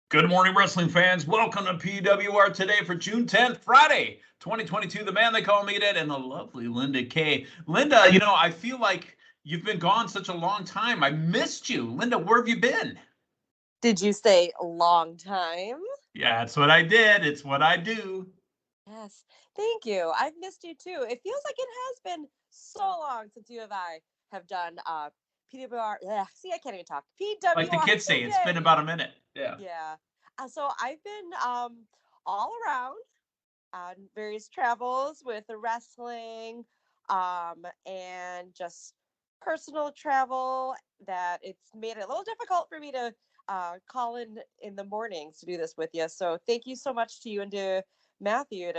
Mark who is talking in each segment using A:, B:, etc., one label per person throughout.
A: Good morning, wrestling fans. Welcome to PWR today for June 10th, Friday, 2022. The man they call Meathead and the lovely Linda K. Linda, I feel like you've been gone such a long time. I missed you. Linda, where have you been?
B: Did you say a long time?
A: Yeah, that's what I did. It's what I do.
B: Yes. Thank you. I've missed you too. It feels like it has been so long since you and I have done PWR. See, I can't even talk. PWR
A: Like the kids say, it's been about a minute. Yeah.
B: Yeah. So I've been all around on various travels with the wrestling and just personal travel that it's made it a little difficult for me to call in the mornings to do this with you. So thank you so much to you and to Matthew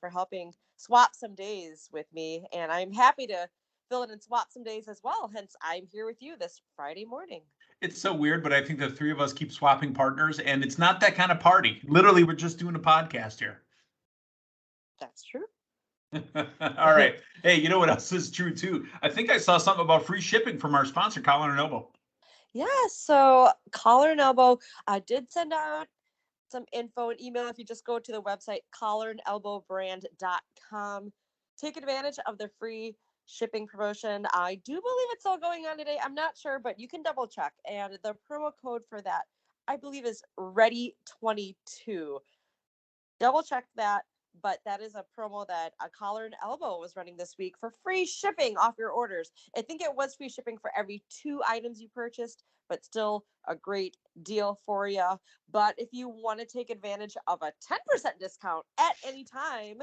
B: for helping swap some days with me. And I'm happy to fill in and swap some days as well. Hence, I'm here with you this Friday morning.
A: It's so weird, but I think the three of us keep swapping partners, and it's not that kind of party. Literally, we're just doing a podcast here.
B: That's true.
A: All right. Hey, you know what else is true too? I think I saw something about free shipping from our sponsor, Collar and Elbow.
B: Yeah, so Collar and Elbow did send out some info and email. If you just go to the website collarandelbowbrand.com, take advantage of the free shipping promotion. I do believe it's all going on today. I'm not sure, but you can double check. And the promo code for that, I believe, is Ready22. Double check that. But that is a promo that Collar and Elbow was running this week for free shipping off your orders. I think it was free shipping for every 2 items you purchased, but still a great deal for you. But if you want to take advantage of a 10% discount at any time,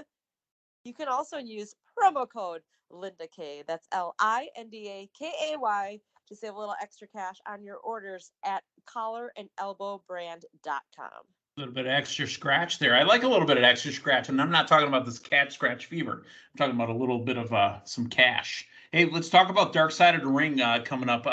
B: you can also use promo code Linda K. That's LINDAKAY to save a little extra cash on your orders at collarandelbowbrand.com.
A: A little bit of extra scratch there. I like a little bit of extra scratch, and I'm not talking about this cat scratch fever. I'm talking about a little bit of some cash. Hey, let's talk about Dark Side of the Ring coming up.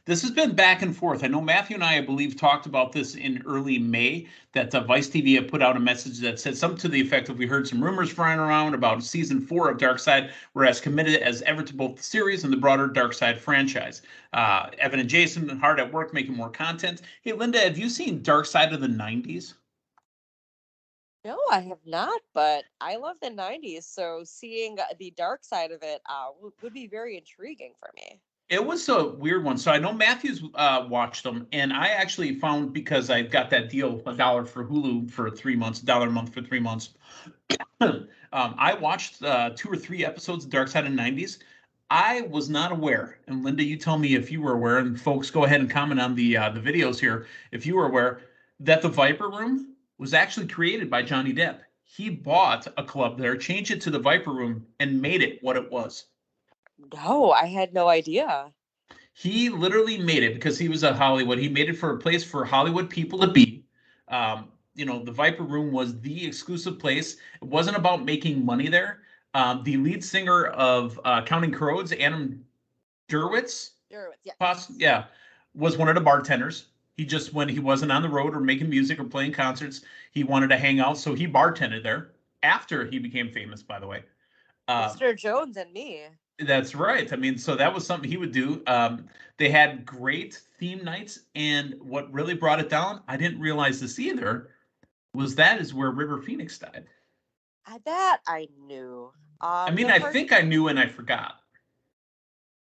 A: This has been back and forth. I know Matthew and I believe, talked about this in early May, that Vice TV had put out a message that said something to the effect of, we heard some rumors flying around about season 4 of Dark Side. We're as committed as ever to both the series and the broader Dark Side franchise. Evan and Jason hard at work making more content. Hey, Linda, have you seen Dark Side of the 90s?
B: No, I have not, but I love the 90s, so seeing the dark side of it would be very intriguing for me.
A: It was a weird one. So I know Matthew's watched them, and I actually found, because I got that deal, $1 for Hulu for 3 months, $1 a month for 3 months. I watched 2 or 3 episodes of Dark Side of the 90s. I was not aware, and Linda, you tell me if you were aware, and folks, go ahead and comment on the videos here if you were aware, that the Viper Room was actually created by Johnny Depp. He bought a club there, changed it to the Viper Room, and made it what it was.
B: No, I had no idea.
A: He literally made it because he was at Hollywood. He made it for a place for Hollywood people to be. The Viper Room was the exclusive place. It wasn't about making money there. The lead singer of Counting Crows, Adam Derwitz, was one of the bartenders. He just, when he wasn't on the road or making music or playing concerts, he wanted to hang out, so he bartended there after he became famous, by the way.
B: Mr. Jones and me.
A: That's right. I mean, so that was something he would do. They had great theme nights, and what really brought it down, I didn't realize this either, was that is where River Phoenix died.
B: That I knew.
A: I think I knew and I forgot.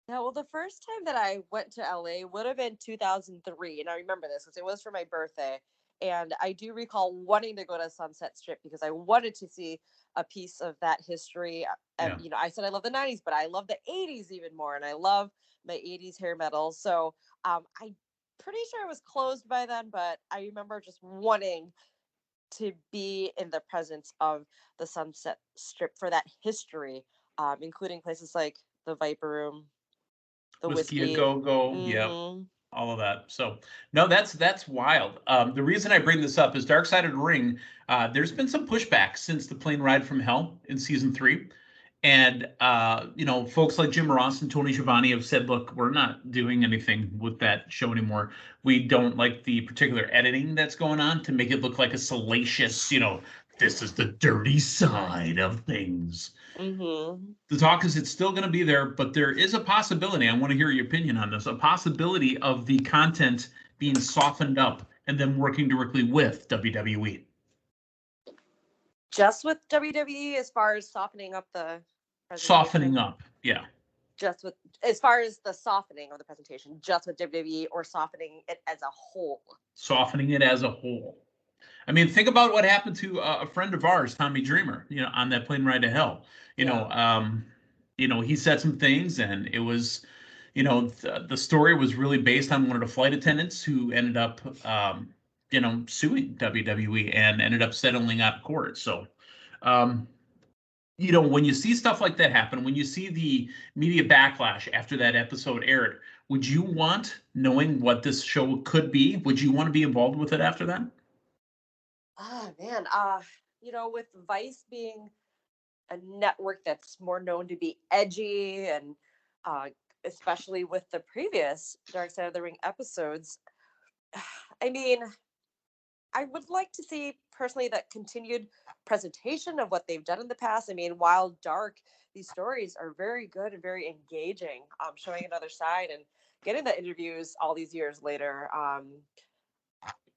B: Yeah, well, the first time that I went to LA would have been 2003, and I remember this because it was for my birthday. And I do recall wanting to go to Sunset Strip because I wanted to see a piece of that history. And, I said I love the 90s, but I love the 80s even more. And I love my 80s hair metal. So I'm pretty sure it was closed by then, but I remember just wanting to be in the presence of the Sunset Strip for that history, including places like the Viper Room, the Whiskey
A: A Go-Go, all of that. So, no, that's wild. The reason I bring this up is Dark Side of the Ring. There's been some pushback since the plane ride from hell in season 3. And, folks like Jim Ross and Tony Schiavone have said, look, we're not doing anything with that show anymore. We don't like the particular editing that's going on to make it look like a salacious, this is the dirty side of things.
B: Mm-hmm.
A: The talk is it's still going to be there, but there is a possibility, I want to hear your opinion on this, a possibility of the content being softened up and then working directly with WWE?
B: Just with WWE as far as softening up the presentation.
A: Softening up, yeah.
B: Just with as far as the softening of the presentation, just with WWE or softening it as a whole.
A: Softening it as a whole. I mean, think about what happened to a friend of ours, Tommy Dreamer, on that plane ride to hell. He said some things, and it was, the story was really based on one of the flight attendants who ended up, suing WWE and ended up settling out of court. So, when you see stuff like that happen, when you see the media backlash after that episode aired, would you want, knowing what this show could be, would you want to be involved with it after that?
B: Ah, man. With Vice being a network that's more known to be edgy and especially with the previous Dark Side of the Ring episodes, I mean, I would like to see personally that continued presentation of what they've done in the past. I mean, while dark, these stories are very good and very engaging, showing another side and getting the interviews all these years later.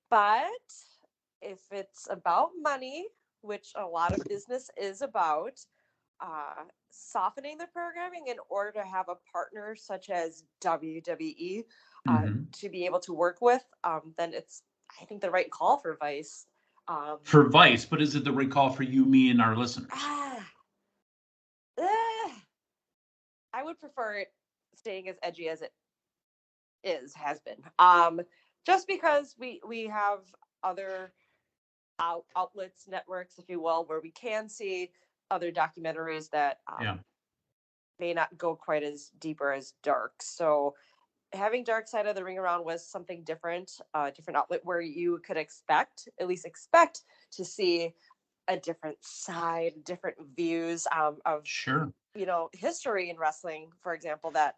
B: But if it's about money, which a lot of business is about, softening the programming in order to have a partner such as WWE to be able to work with, then it's, I think, the right call for Vice.
A: For Vice, but is it the right call for you, me, and our listeners?
B: I would prefer it staying as edgy as it has been. Just because we have other outlets, networks, if you will, where we can see other documentaries that may not go quite as deep or as dark. So having Dark Side of the Ring around was something different, a different outlet where you could expect to see a different side, different views of history in wrestling, for example, that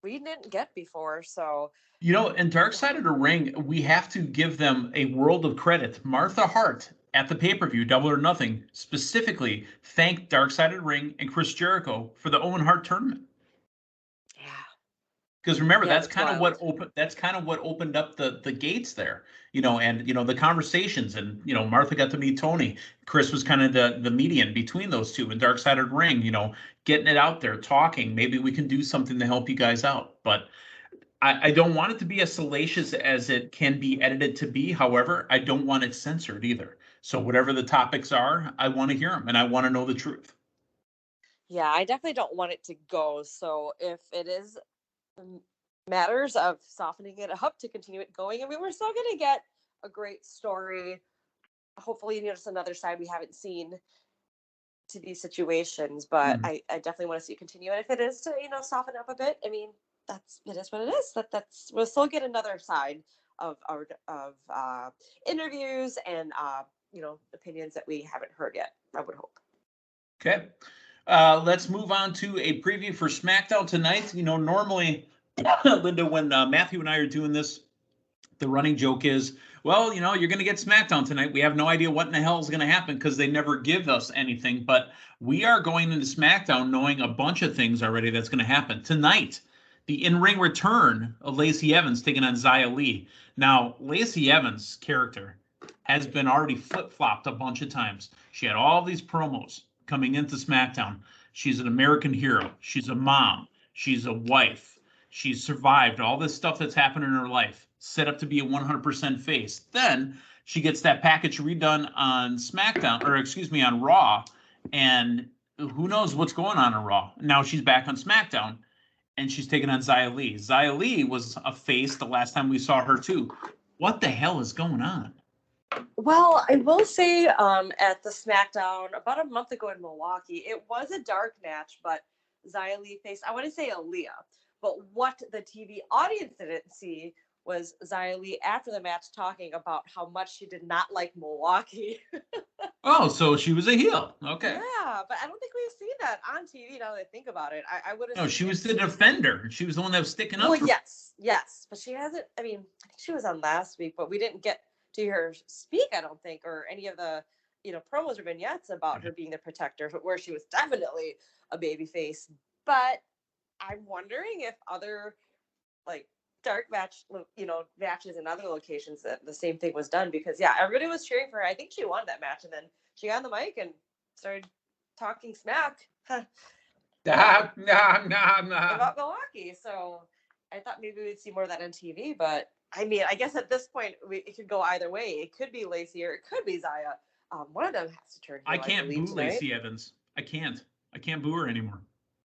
B: we didn't get before. So
A: in Dark Side of the Ring, we have to give them a world of credit. Martha Hart at the pay-per-view Double or Nothing specifically thanked Dark Side of the Ring and Chris Jericho for the Owen Hart tournament.
B: Yeah.
A: Because remember, that's kind of what opened up the gates there, and the conversations, and Martha got to meet Tony. Chris was kind of the median between those two, and Dark Side of the Ring, getting it out there, talking. Maybe we can do something to help you guys out. But I don't want it to be as salacious as it can be edited to be. However, I don't want it censored either. So whatever the topics are, I want to hear them, and I want to know the truth.
B: Yeah, I definitely don't want it to go. So if it is matters of softening it up to continue it going, I mean, we're still going to get a great story. Hopefully, just another side we haven't seen to these situations, but I definitely want to see it continue. And if it is to, soften up a bit, I mean, it is what it is. We'll still get another side of interviews and opinions that we haven't heard yet, I would hope.
A: Okay. Let's move on to a preview for SmackDown tonight. Normally, Linda, when Matthew and I are doing this, the running joke is, well, you're going to get SmackDown tonight. We have no idea what in the hell is going to happen because they never give us anything. But we are going into SmackDown knowing a bunch of things already that's going to happen. Tonight, the in-ring return of Lacey Evans taking on Xia Li. Now, Lacey Evans' character has been already flip-flopped a bunch of times. She had all these promos coming into SmackDown. She's an American hero. She's a mom. She's a wife. She's survived all this stuff that's happened in her life, set up to be a 100% face. Then she gets that package redone on on Raw, and who knows what's going on Raw. Now she's back on SmackDown, and she's taking on Xia Li. Xia Li was a face the last time we saw her too. What the hell is going on?
B: Well, I will say at the SmackDown about a month ago in Milwaukee, it was a dark match, but Xia Li faced, I want to say, Aaliyah. But what the TV audience didn't see was Xia Li after the match talking about how much she did not like Milwaukee.
A: Oh, so she was a heel. Okay.
B: Yeah, but I don't think we've seen that on TV now that I think about it. I would have.
A: No, she was the defender. She was the one that was sticking up.
B: Well, yes. But she hasn't, I think she was on last week, but we didn't get to hear her speak, I don't think, or any of the, promos or vignettes about her being the protector, where she was definitely a babyface. But I'm wondering if other dark match, matches in other locations that the same thing was done because everybody was cheering for her. I think she won that match, and then she got on the mic and started talking smack about Milwaukee. So I thought maybe we'd see more of that on TV, but I mean, I guess at this point it could go either way. It could be Lacey or it could be Zaya. One of them has to turn heel.
A: I can't boo Lacey Evans. I can't boo her anymore.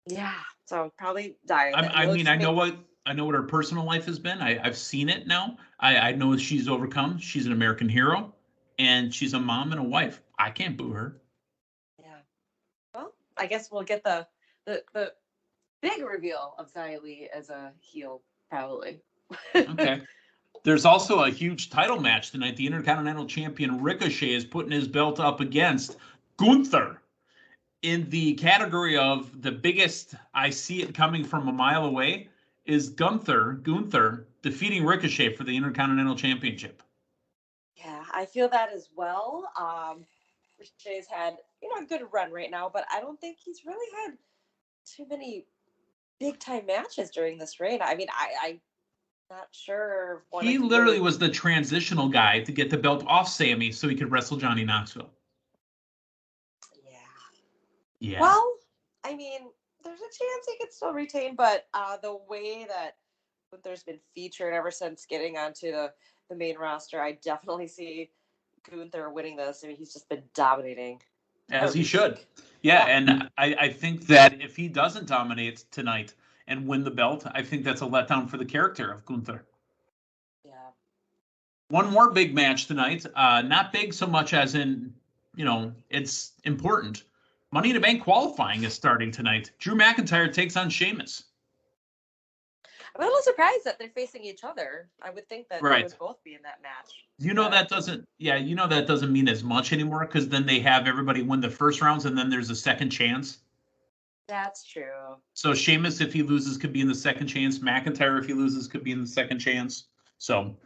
B: Yeah, so probably Zaya.
A: I know what her personal life has been. I've seen it now. I know she's overcome. She's an American hero, and she's a mom and a wife. I can't boo her.
B: Yeah. Well, I guess we'll get the big reveal of Xia Li as a heel, probably.
A: Okay. There's also a huge title match tonight. The Intercontinental Champion Ricochet is putting his belt up against Gunther in the category of the biggest. I see it coming from a mile away. Is Gunther defeating Ricochet for the Intercontinental Championship?
B: Yeah, I feel that as well. Ricochet's had a good run right now, but I don't think he's really had too many big time matches during this reign. I mean, I'm not sure.
A: He literally was the transitional guy to get the belt off Sammy so he could wrestle Johnny Knoxville. Yeah.
B: Well, I mean, there's a chance he could still retain, but the way that Gunther's been featured ever since getting onto the main roster, I definitely see Gunther winning this. I mean, he's just been dominating.
A: As he should. Yeah, and I think that if he doesn't dominate tonight and win the belt, I think that's a letdown for the character of Gunther.
B: Yeah.
A: One more big match tonight. Not big so much as in, it's important. Money in the Bank qualifying is starting tonight. Drew McIntyre takes on Sheamus.
B: I'm a little surprised that they're facing each other. I would think that they would both be in that match.
A: That doesn't mean as much anymore because then they have everybody win the first rounds and then there's a second chance.
B: That's true.
A: So Sheamus, if he loses, could be in the second chance. McIntyre, if he loses, could be in the second chance. So,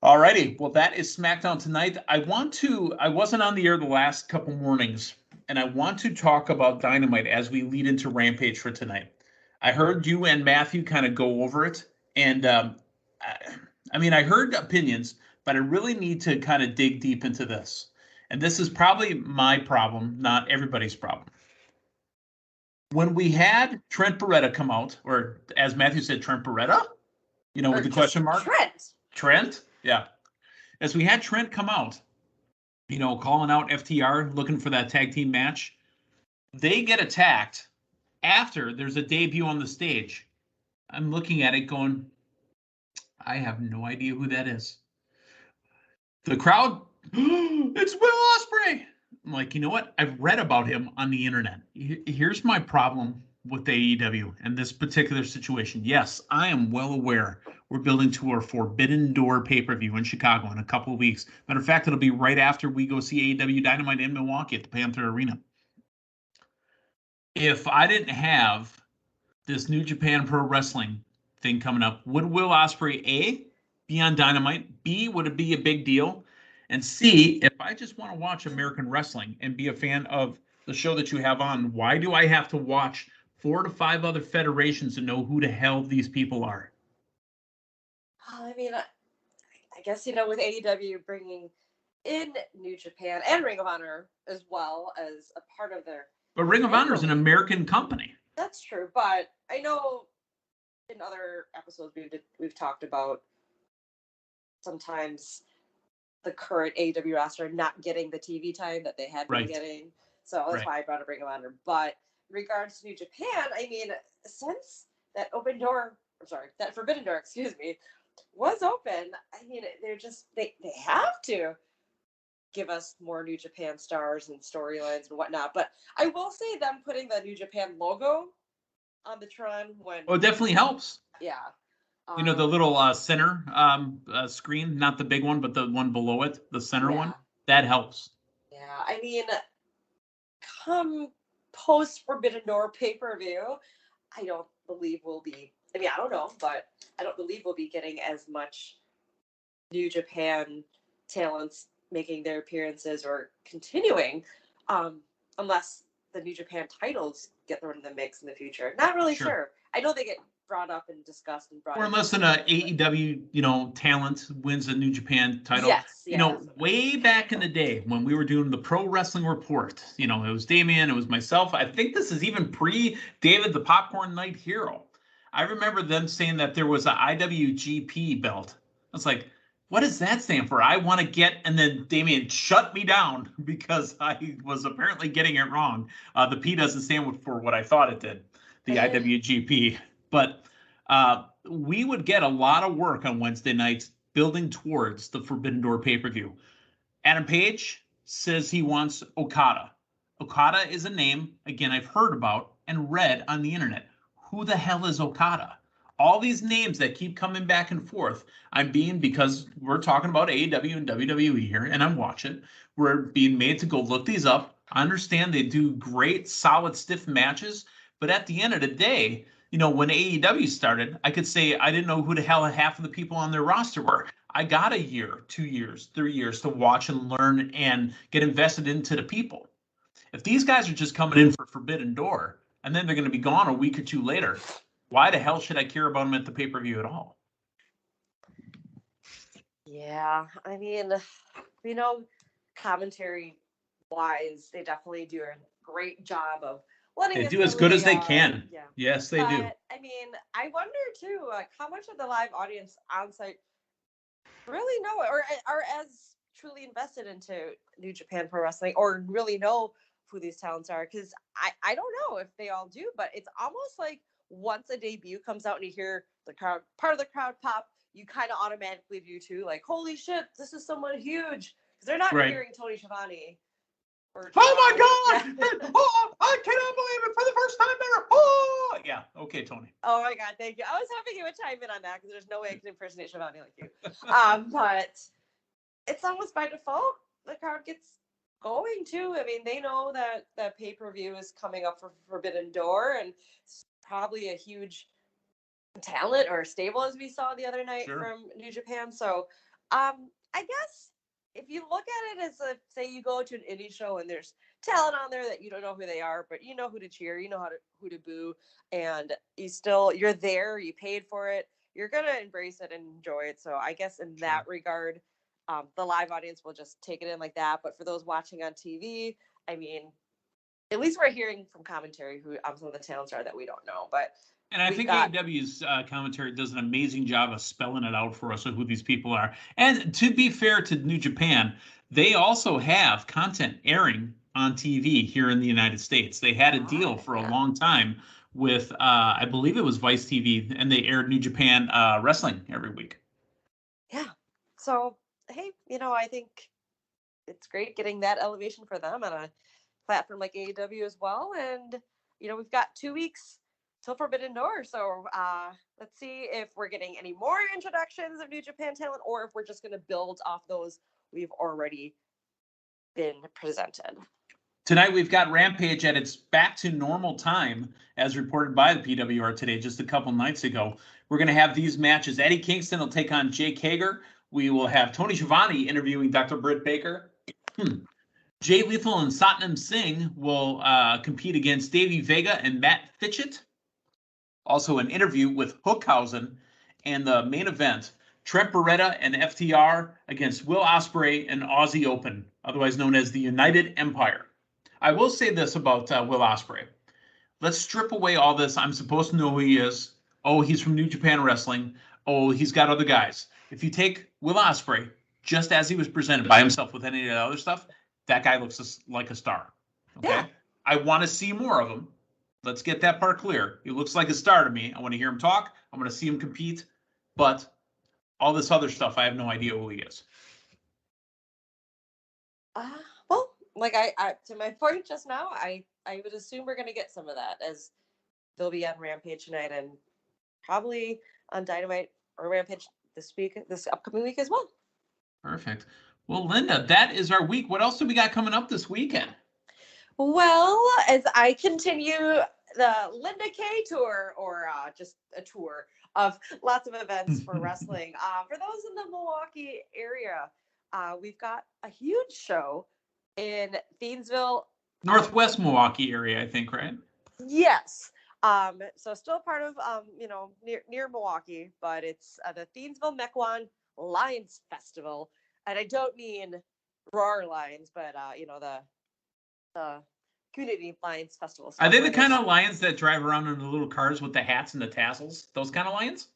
A: alrighty. Well, that is SmackDown tonight. I wasn't on the air the last couple mornings, and I want to talk about Dynamite as we lead into Rampage for tonight. I heard you and Matthew kind of go over it, and I heard opinions, but I really need to kind of dig deep into this. And this is probably my problem, not everybody's problem. When we had Trent Beretta come out, or as Matthew said, Trent Beretta, with the question mark. Trent? Yeah. As we had Trent come out, calling out FTR, looking for that tag team match, they get attacked after there's a debut on the stage. I'm looking at it going, I have no idea who that is. The crowd, it's Will Ospreay. I'm like, you know what? I've read about him on the internet. Here's my problem with the AEW and this particular situation. Yes, I am well aware we're building to our Forbidden Door pay-per-view in Chicago in a couple of weeks. Matter of fact, it'll be right after we go see AEW Dynamite in Milwaukee at the Panther Arena. If I didn't have this New Japan Pro Wrestling thing coming up, would Will Ospreay, A, be on Dynamite? B, would it be a big deal? And C, if I just want to watch American wrestling and be a fan of the show that you have on, why do I have to watch 4 to 5 other federations to know who the hell these people are?
B: I mean, I guess, with AEW bringing in New Japan and Ring of Honor as well as a part of their...
A: But Ring of Honor is an American company.
B: That's true, but I know in other episodes we've talked about sometimes the current AEW roster not getting the TV time that they had been getting. So that's why I brought up Ring of Honor. But in regards to New Japan, I mean, since that Forbidden Door, was open, I mean, they're just, they have to give us more New Japan stars and storylines and whatnot. But I will say them putting the New Japan logo on the Tron when...
A: Oh, it definitely helps.
B: Yeah.
A: The little center screen, not the big one, but the one below it, the center one, that helps.
B: Yeah, I mean, come post Forbidden Door pay-per-view, I don't believe we'll be, I don't know, but I don't believe we'll be getting as much New Japan talents making their appearances or continuing, unless the New Japan titles get thrown in the mix in the future. Not really sure. I know they get brought up and discussed and brought.
A: Or unless an AEW, talent wins a New Japan title.
B: Yes, yeah.
A: Way back in the day when we were doing the Pro Wrestling Report, it was Damien, it was myself. I think this is even pre-David the Popcorn Night Hero. I remember them saying that there was a IWGP belt. I was like, what does that stand for? I want to get, and then Damien shut me down because I was apparently getting it wrong. The P doesn't stand for what I thought it did, the IWGP. But we would get a lot of work on Wednesday nights building towards the Forbidden Door pay-per-view. Adam Page says he wants Okada. Okada is a name, again, I've heard about and read on the internet. Who the hell is Okada? All these names that keep coming back and forth, because we're talking about AEW and WWE here, and I'm watching. We're being made to go look these up. I understand they do great, solid, stiff matches, but at the end of the day, when AEW started, I could say I didn't know who the hell half of the people on their roster were. I got a year, 2 years, 3 years to watch and learn and get invested into the people. If these guys are just coming in for Forbidden Door and then they're going to be gone a week or two later, why the hell should I care about them at the pay-per-view at all?
B: Yeah, I mean, commentary-wise, they definitely do a great job of letting
A: they do as good as they can. Yeah. Yes, they do.
B: I mean, I wonder too, how much of the live audience on site really know or are as truly invested into New Japan Pro Wrestling or really know who these talents are. Because I don't know if they all do, but it's almost like once a debut comes out and you hear the crowd, part of the crowd pop, you kind of automatically do too. Like, holy shit, this is someone huge. Because they're not hearing Tony Schiavone.
A: Oh my God! Oh, I cannot believe it for the first time ever. Oh, yeah. Okay, Tony.
B: Oh my God, thank you. I was hoping you would chime in on that because there's no way I can impersonate Schiavone like you. But it's almost by default the crowd gets going too. I mean, they know that the pay-per-view is coming up for Forbidden Door, and it's probably a huge talent or stable as we saw the other night from New Japan. So, I guess if you look at it as say you go to an indie show and there's talent on there that you don't know who they are, but you know who to cheer, you know who to boo, and you're there, you paid for it, you're gonna embrace it and enjoy it. So I guess in that regard, the live audience will just take it in like that. But for those watching on TV, I mean, at least we're hearing from commentary who some of the talents are that we don't know.
A: And I think AEW's commentary does an amazing job of spelling it out for us of who these people are. And to be fair to New Japan, they also have content airing on TV here in the United States. They had a deal for a long time with, I believe it was Vice TV, and they aired New Japan wrestling every week. Yeah.
B: So, hey, I think it's great getting that elevation for them on a platform like AEW as well. And, we've got 2 weeks till Forbidden Door. So let's see if we're getting any more introductions of New Japan talent or if we're just going to build off those we've already been presented.
A: Tonight we've got Rampage at its back to normal time, as reported by the PWR today just a couple nights ago. We're going to have these matches. Eddie Kingston will take on Jake Hager. We will have Tony Schiavone interviewing Dr. Britt Baker. Jay Lethal and Satnam Singh will compete against Davey Vega and Matt Fitchett. Also an interview with Hookhausen, and the main event, Trent Beretta and FTR against Will Ospreay and Aussie Open, otherwise known as the United Empire. I will say this about Will Ospreay. Let's strip away all this. I'm supposed to know who he is. Oh, he's from New Japan Wrestling. Oh, he's got other guys. If you take Will Ospreay just as he was presented by himself with any of the other stuff, that guy looks like a star. Okay? Yeah. I want to see more of him. Let's get that part clear. He looks like a star to me. I want to hear him talk. I want to see him compete. But all this other stuff, I have no idea who he is.
B: Well, like I to my point just now, I would assume we're going to get some of that as they'll be on Rampage tonight and probably on Dynamite or Rampage this upcoming week as well.
A: Perfect. Well, Linda, that is our week. What else do we got coming up this weekend?
B: Well, as I continue the Linda K tour, or just a tour of lots of events for wrestling, for those in the Milwaukee area, we've got a huge show in Thiensville.
A: Northwest Milwaukee area, I think, right?
B: Yes. So still part of near Milwaukee, but it's the Thiensville Mequon Lions Festival, and I don't mean Roar Lions, but the Community Lions Festival.
A: Are they the kind of lions that drive around in the little cars with the hats and the tassels? Those kind of lions?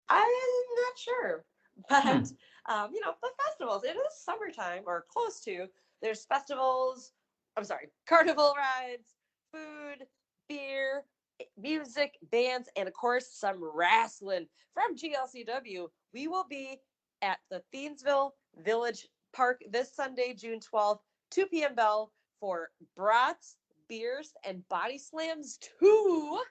B: I'm not sure, but the festivals. It is summertime or close to. There's festivals. I'm sorry, carnival rides, food, beer, music, bands, and of course some wrestling from GLCW. We will be at the Thiensville Village Park this Sunday, June 12th, 2 p.m. bell for brats, beers, and body slams 2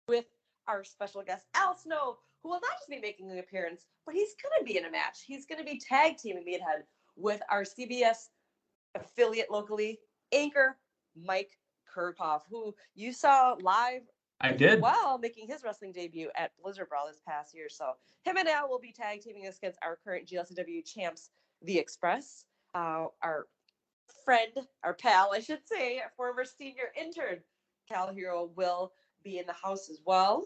B: with our special guest Al Snow, who will not just be making an appearance, but he's going to be in a match. He's going to be tag teaming Meathead with our CBS affiliate locally, Anchor Mike Kirkhoff, who you saw live.
A: I did.
B: Well, making his wrestling debut at Blizzard Brawl this past year. So him and Al will be tag teaming us against our current GLCW champs, The Express. Our friend, our pal, I should say, former senior intern, Cal Hero, will be in the house as well.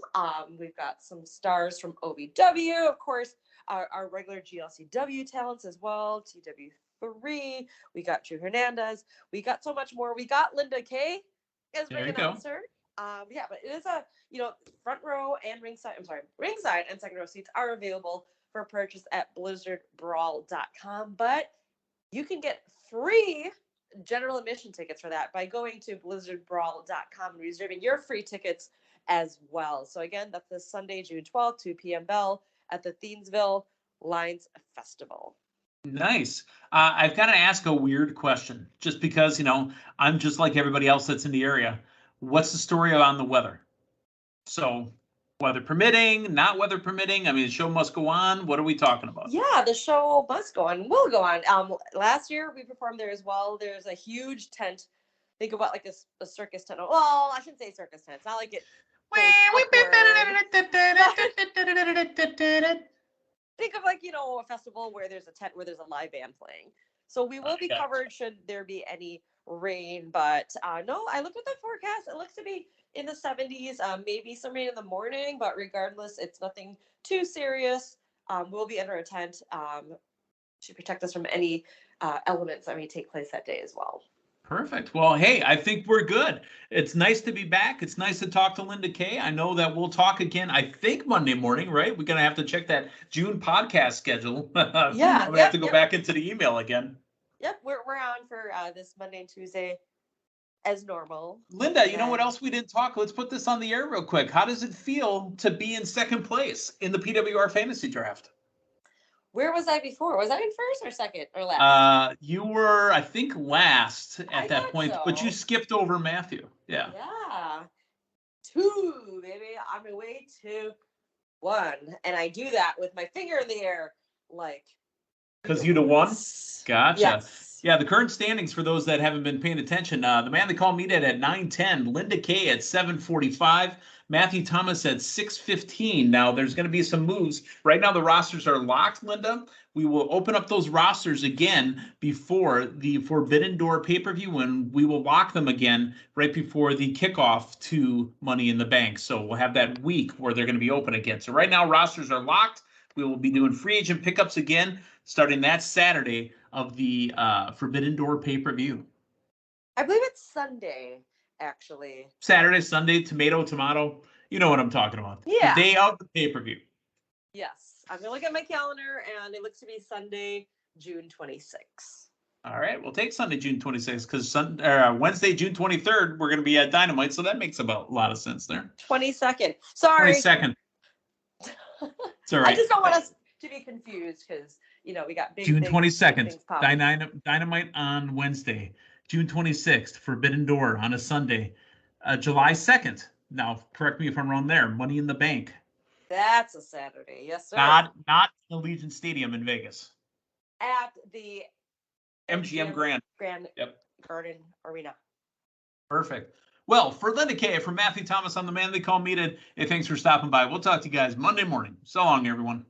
B: We've got some stars from OVW, of course, our regular GLCW talents as well, TW3. We got Drew Hernandez. We got so much more. We got Linda Kay as ring announcer. But it is front row and ringside. I'm sorry, ringside and second row seats are available for purchase at blizzardbrawl.com. But you can get free general admission tickets for that by going to blizzardbrawl.com and reserving your free tickets as well. So again, that's this Sunday, June 12th, 2 p.m. bell at the Thiensville Lions Festival.
A: Nice. I've got to ask a weird question, just because, I'm just like everybody else that's in the area. What's the story on the weather? So weather permitting, not weather permitting. I mean, the show must go on. What are we talking about?
B: Yeah, the show must go on, will go on. Last year we performed there as well. There's a huge tent. Think about like a circus tent. Well, I shouldn't say circus tent. It's not like it. Think of a festival where there's a tent where there's a live band playing. So we will be covered should there be any rain. But no, I looked at the forecast. It looks to be in the 70s, maybe some rain in the morning. But regardless, it's nothing too serious. We'll be under a tent to protect us from any elements that may take place that day as well.
A: Perfect. Well, hey, I think we're good. It's nice to be back. It's nice to talk to Linda Kay. I know that we'll talk again, I think, Monday morning, right? We're going to have to check that June podcast schedule. Yeah. I'm going to have to go back into the email again.
B: Yep, we're on for this Monday and Tuesday as normal.
A: Linda, you know what else we didn't talk? Let's put this on the air real quick. How does it feel to be in second place in the PWR fantasy draft?
B: Where was I before? Was I in first or second or last?
A: You were, I think, last at that point, but you skipped over Matthew. Yeah.
B: Yeah. 2, baby. I'm away to 1. And I do that with my finger in the air, like.
A: Because you'd have won? Gotcha.
B: Yes.
A: Yeah, the current standings for those that haven't been paying attention, the man they call Meathead at 9:10, Linda Kay at 7:45, Matthew Thomas at 6:15. Now, there's going to be some moves. Right now, the rosters are locked, Linda. We will open up those rosters again before the Forbidden Door pay-per-view, and we will lock them again right before the kickoff to Money in the Bank. So we'll have that week where they're going to be open again. So right now, rosters are locked. We will be doing free agent pickups again starting that Saturday of the Forbidden Door pay-per-view.
B: I believe it's Sunday, actually.
A: Saturday, Sunday, tomato. You know what I'm talking about.
B: Yeah.
A: The day of the pay-per-view.
B: Yes. I'm going to look at my calendar, and it looks to be Sunday, June 26th.
A: All right. We'll take Sunday, June 26th, because Wednesday, June 23rd, we're going to be at Dynamite, so that makes about a lot of sense there.
B: 22nd. Sorry.
A: 22nd. It's all right.
B: I just don't want us to be confused because, we got big
A: June 22nd, Dynamite on Wednesday. June 26th, Forbidden Door on a Sunday. July 2nd. Now, correct me if I'm wrong there. Money in the Bank.
B: That's a Saturday. Yes, sir.
A: Not in Allegiant Stadium in Vegas.
B: At the
A: MGM Grand
B: Garden Arena.
A: Perfect. Well, for Linda Kay, for Matthew Thomas, I'm the man they call Meathead. Hey, thanks for stopping by. We'll talk to you guys Monday morning. So long, everyone.